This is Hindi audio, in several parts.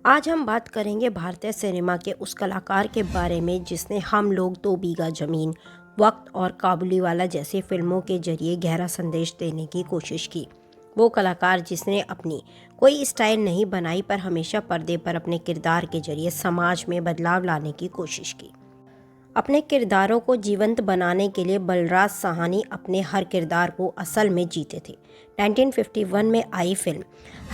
आज हम बात करेंगे भारतीय सिनेमा के उस कलाकार के बारे में जिसने हम लोग, दो बीघा ज़मीन, वक्त और काबुलीवाला जैसी फिल्मों के जरिए गहरा संदेश देने की कोशिश की। वो कलाकार जिसने अपनी कोई स्टाइल नहीं बनाई पर हमेशा पर्दे पर अपने किरदार के जरिए समाज में बदलाव लाने की कोशिश की। अपने किरदारों को जीवंत बनाने के लिए बलराज साहनी अपने हर किरदार को असल में जीते थे। 1951 में आई फिल्म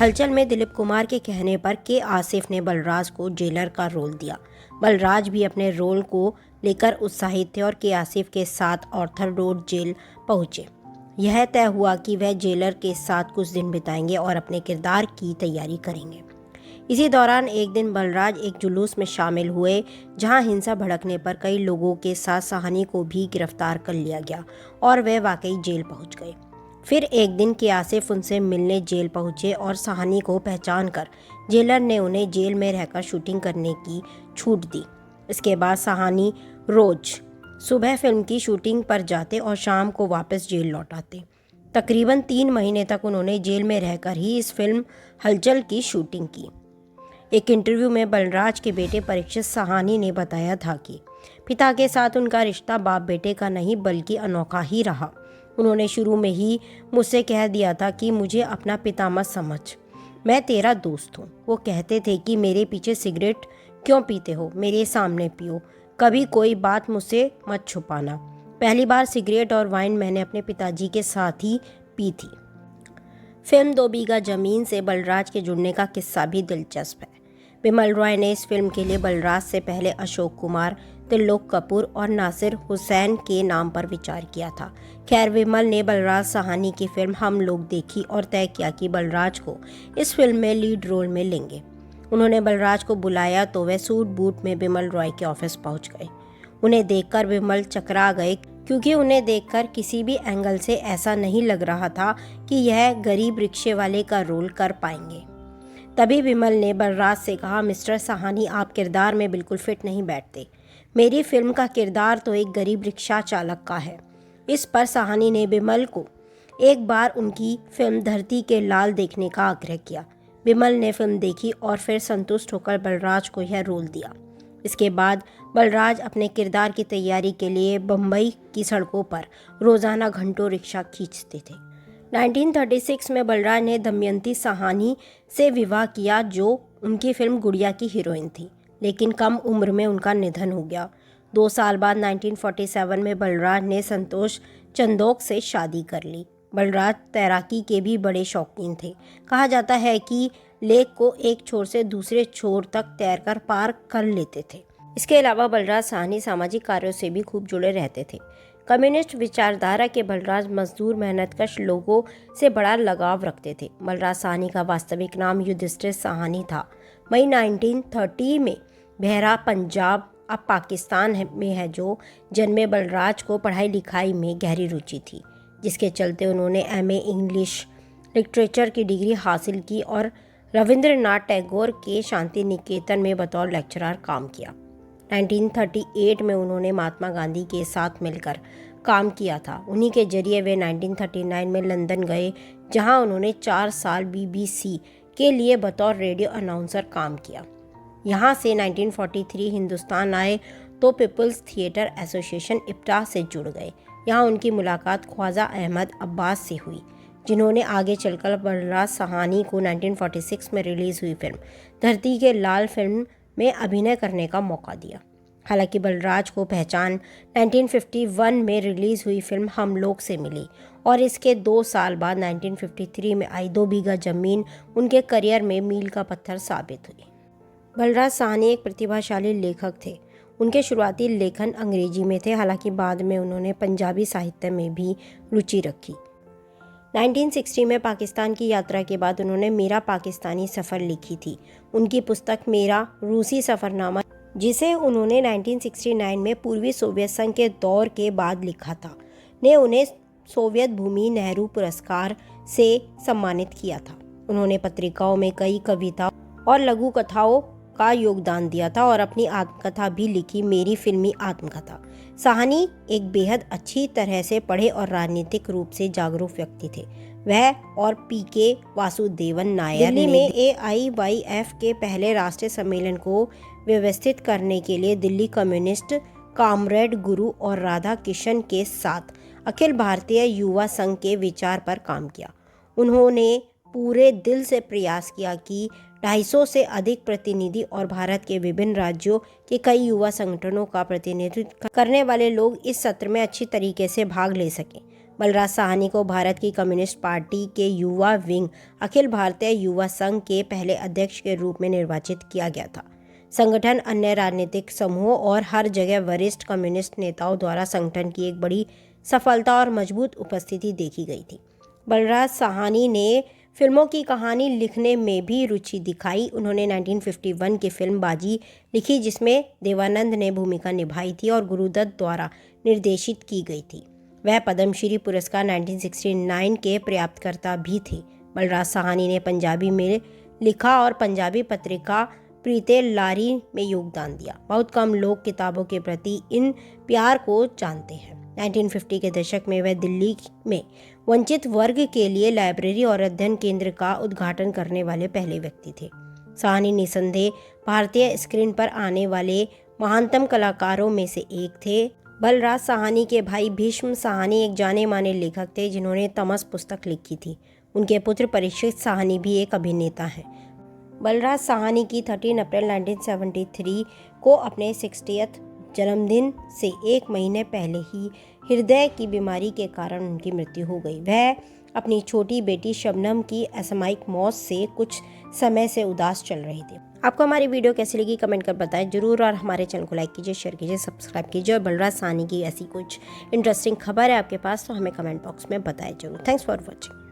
हलचल में दिलीप कुमार के कहने पर के आसिफ ने बलराज को जेलर का रोल दिया। बलराज भी अपने रोल को लेकर उत्साहित थे और के आसिफ के साथ आर्थर रोड जेल पहुंचे। यह तय हुआ कि वह जेलर के साथ कुछ दिन बिताएंगे और अपने किरदार की तैयारी करेंगे। इसी दौरान एक दिन बलराज एक जुलूस में शामिल हुए जहां हिंसा भड़कने पर कई लोगों के साथ साहनी को भी गिरफ्तार कर लिया गया और वे वाकई जेल पहुंच गए। फिर एक दिन के आसिफ उनसे मिलने जेल पहुंचे और साहनी को पहचान कर जेलर ने उन्हें जेल में रहकर शूटिंग करने की छूट दी। इसके बाद साहनी रोज सुबह फिल्म की शूटिंग पर जाते और शाम को वापस जेल लौट आते। तकरीबन 3 महीने तक उन्होंने जेल में रहकर ही इस फिल्म हलचल की शूटिंग की। एक इंटरव्यू में बलराज के बेटे परीक्षित साहनी ने बताया था कि पिता के साथ उनका रिश्ता बाप बेटे का नहीं बल्कि अनोखा ही रहा। उन्होंने शुरू में ही मुझसे कह दिया था कि मुझे अपना पिता मत समझ, मैं तेरा दोस्त हूँ। वो कहते थे कि मेरे पीछे सिगरेट क्यों पीते हो, मेरे सामने पियो, कभी कोई बात मुझसे मत छुपाना। पहली बार सिगरेट और वाइन मैंने अपने पिताजी के साथ ही पी थी। फिल्म दो बीघा ज़मीन से बलराज के जुड़ने का किस्सा भी दिलचस्प है। बिमल रॉय ने इस फिल्म के लिए बलराज से पहले अशोक कुमार, त्रिलोक कपूर और नासिर हुसैन के नाम पर विचार किया था। खैर, विमल ने बलराज साहनी की फिल्म हम लोग देखी और तय किया कि बलराज को इस फिल्म में लीड रोल में लेंगे। उन्होंने बलराज को बुलाया तो वह सूट बूट में बिमल रॉय के ऑफिस पहुंच गए। उन्हें देखकर विमल चकरा गए क्योंकि उन्हें देखकर किसी भी एंगल से ऐसा नहीं लग रहा था कि यह गरीब रिक्शे वाले का रोल कर पाएंगे। तभी विमल ने बलराज से कहा, मिस्टर साहनी, आप किरदार में बिल्कुल फिट नहीं बैठते। मेरी फिल्म का किरदार तो एक गरीब रिक्शा चालक का है। इस पर साहनी ने विमल को एक बार उनकी फिल्म धरती के लाल देखने का आग्रह किया। विमल ने फिल्म देखी और फिर संतुष्ट होकर बलराज को यह रोल दिया। इसके बाद बलराज अपने किरदार की तैयारी के लिए बम्बई की सड़कों पर रोज़ाना घंटों रिक्शा खींचते थे। 1936 में बलराज ने दमयंती साहनी से विवाह किया जो उनकी फिल्म गुड़िया की हीरोइन थी, लेकिन कम उम्र में उनका निधन हो गया। 2 साल बाद 1947 में बलराज ने संतोष चंदोक से शादी कर ली। बलराज तैराकी के भी बड़े शौकीन थे। कहा जाता है कि लेक को एक छोर से दूसरे छोर तक तैरकर पार कर लेते थे। इसके अलावा बलराज साहनी सामाजिक कार्यों से भी खूब जुड़े रहते थे। कम्युनिस्ट विचारधारा के बलराज मजदूर मेहनतकश लोगों से बड़ा लगाव रखते थे। बलराज साहनी का वास्तविक नाम युधिष्ठिर साहनी था। मई 1930 में बहरा पंजाब अब पाकिस्तान में है जो जन्मे बलराज को पढ़ाई लिखाई में गहरी रुचि थी, जिसके चलते उन्होंने MA इंग्लिश लिटरेचर की डिग्री हासिल की और रविंद्रनाथ टैगोर के शांति निकेतन में बतौर लेक्चरर काम किया। 1938 में उन्होंने महात्मा गांधी के साथ मिलकर काम किया था। उन्हीं के जरिए वे 1939 में लंदन गए जहां उन्होंने 4 साल BBC के लिए बतौर रेडियो अनाउंसर काम किया। यहां से 1943 हिंदुस्तान आए तो पीपल्स थिएटर एसोसिएशन इप्टा से जुड़ गए। यहां उनकी मुलाकात ख्वाजा अहमद अब्बास से हुई, जिन्होंने आगे चलकर बलराज साहनी को 1946 में रिलीज़ हुई फिल्म धरती के लाल फिल्म में अभिनय करने का मौका दिया। हालांकि बलराज को पहचान 1951 में रिलीज़ हुई फिल्म हम लोग से मिली और इसके 2 साल बाद 1953 में आई दो बीघा ज़मीन उनके करियर में मील का पत्थर साबित हुई। बलराज साहनी एक प्रतिभाशाली लेखक थे। उनके शुरुआती लेखन अंग्रेजी में थे, हालांकि बाद में उन्होंने पंजाबी साहित्य में भी रुचि रखी। 1960 में पाकिस्तान की यात्रा के बाद उन्होंने मेरा पाकिस्तानी सफ़र लिखी थी। उनकी पुस्तक मेरा रूसी सफ़रनामा, जिसे उन्होंने 1969 में पूर्वी सोवियत संघ के दौर के बाद लिखा था, ने उन्हें सोवियत भूमि नेहरू पुरस्कार से सम्मानित किया था। उन्होंने पत्रिकाओं में कई कविता और लघु कथाओं का योगदान दिया था और अपनी आत्मकथा भी लिखी, मेरी फिल्मी आत्मकथा। साहनी एक बेहद अच्छी तरह से पढ़े और राजनीतिक रूप से जागरूक व्यक्ति थे। वह और पीके वासुदेवन नायर दिल्ली में AIYF के पहले राष्ट्रीय सम्मेलन को व्यवस्थित करने के लिए दिल्ली कम्युनिस्ट कामरेड गुरु और राधा किशन के साथ अखिल भारतीय युवा संघ के विचार पर काम किया। उन्होंने पूरे दिल से प्रयास किया कि 250 से अधिक प्रतिनिधि और भारत के विभिन्न राज्यों के कई युवा संगठनों का प्रतिनिधित्व करने वाले लोग इस सत्र में अच्छी तरीके से भाग ले सकें। बलराज साहनी को भारत की कम्युनिस्ट पार्टी के युवा विंग अखिल भारतीय युवा संघ के पहले अध्यक्ष के रूप में निर्वाचित किया गया था। संगठन अन्य राजनीतिक समूहों और हर जगह वरिष्ठ कम्युनिस्ट नेताओं द्वारा संगठन की एक बड़ी सफलता और मजबूत उपस्थिति देखी गई थी। बलराज साहनी ने फिल्मों की कहानी लिखने में भी रुचि दिखाई। उन्होंने 1951 की फिल्म बाजी लिखी, जिसमें देवानंद ने भूमिका निभाई थी और गुरुदत्त द्वारा निर्देशित की गई थी। वह पद्मश्री पुरस्कार 1969 के प्राप्तकर्ता भी थे। बलराज साहनी ने पंजाबी में लिखा और पंजाबी पत्रिका प्रीते लारी में योगदान दिया। बहुत कम लोग किताबों के प्रति इन प्यार को जानते हैं। 1950 के दशक में वह दिल्ली में वंचित वर्ग के लिए लाइब्रेरी और अध्ययन केंद्र का उद्घाटन करने वाले पहले व्यक्ति थे। साहनी निसंदेह भारतीय स्क्रीन पर आने वाले महानतम कलाकारों में से एक थे। बलराज साहनी के भाई भीष्म साहनी एक जाने माने लेखक थे जिन्होंने तमस पुस्तक लिखी थी। उनके पुत्र परीक्षित साहनी भी एक अभिनेता हैं। बलराज साहनी की 13 अप्रैल 1973 को अपने 60th जन्मदिन से एक महीने पहले ही हृदय की बीमारी के कारण उनकी मृत्यु हो गई। वह अपनी छोटी बेटी शबनम की असामयिक मौत से कुछ समय से उदास चल रही थी। आपको हमारी वीडियो कैसी लगी कमेंट कर बताएं जरूर, और हमारे चैनल को लाइक कीजिए, शेयर कीजिए, सब्सक्राइब कीजिए। और बलराज साहनी की ऐसी कुछ इंटरेस्टिंग खबर है आपके पास तो हमें कमेंट बॉक्स में बताएं जरूर। Thanks for watching.